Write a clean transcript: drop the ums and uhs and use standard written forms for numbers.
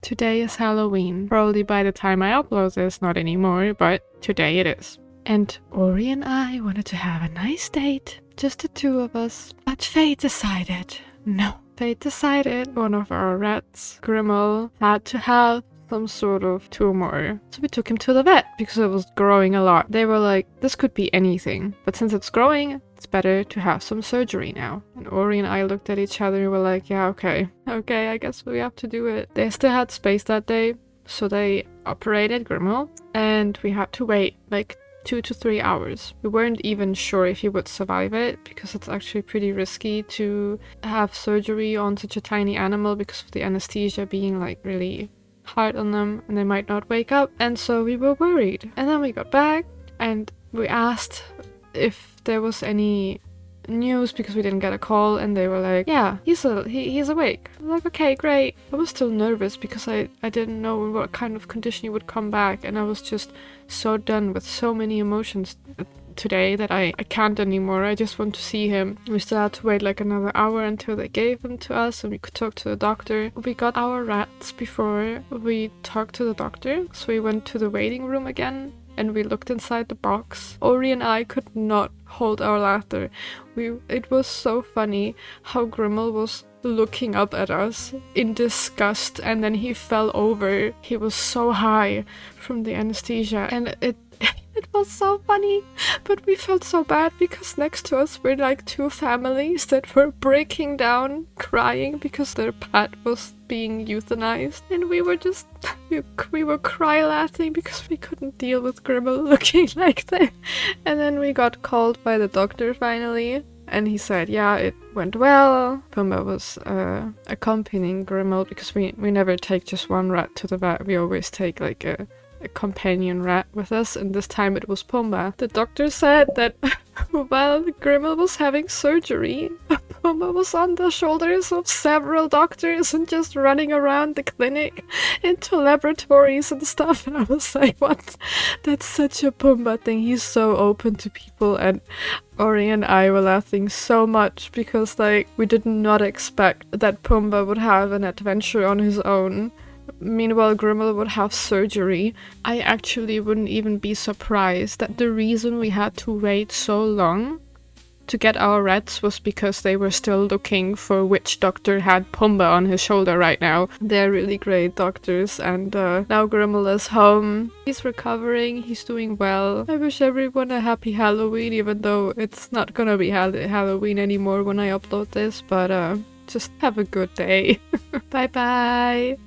Today is Halloween. Probably by the time I upload this, not anymore, but today it is. And Ori and I wanted to have a nice date, just the two of us. But fate decided, no. Fate decided one of our rats, Grimmel, had to have some sort of tumor. So we took him to the vet because it was growing a lot. They were like, this could be anything, but since it's growing, it's better to have some surgery now. And Ori and I looked at each other and were like, yeah, okay, I guess we have to do it. They still had space that day, so they operated Grimmel, and we had to wait like 2 to 3 hours. We weren't even sure if he would survive it because it's actually pretty risky to have surgery on such a tiny animal because of the anesthesia being like really hard on them and they might not wake up, and so we were worried. And then we got back and we asked if there was any news because we didn't get a call, and they were like, yeah, he's awake. I'm like, okay, great. I was still nervous because I didn't know what kind of condition he would come back, and I was just so done with so many emotions today that I can't anymore. I just want to see him. We still had to wait like another hour until they gave him to us and we could talk to the doctor. We got our rats before we talked to the doctor, so we went to the waiting room again and we looked inside the box. Ori and I could not hold our laughter. It was so funny how Grimmel was looking up at us in disgust, and then he fell over. He was so high from the anesthesia, and it was so funny, but we felt so bad because next to us were like two families that were breaking down crying because their pet was being euthanized, and we were just we were cry laughing because we couldn't deal with Grimmel looking like that. And then we got called by the doctor finally, and he said, yeah, it went well. Pumba was accompanying Grimmel because we never take just one rat to the vet. We always take like a companion rat with us, and this time it was Pumba. The doctor said that while Grimmel was having surgery, Pumba was on the shoulders of several doctors and just running around the clinic into laboratories and stuff, and I was like, what? That's such a Pumba thing. He's so open to people, and Ori and I were laughing so much because like we did not expect that Pumba would have an adventure on his own. Meanwhile, Grimmel would have surgery. I actually wouldn't even be surprised that the reason we had to wait so long to get our rats was because they were still looking for which doctor had Pumba on his shoulder right now. They're really great doctors, and now Grimmel is home. He's recovering, he's doing well. I wish everyone a happy Halloween, even though it's not gonna be Halloween anymore when I upload this, but just have a good day. Bye bye!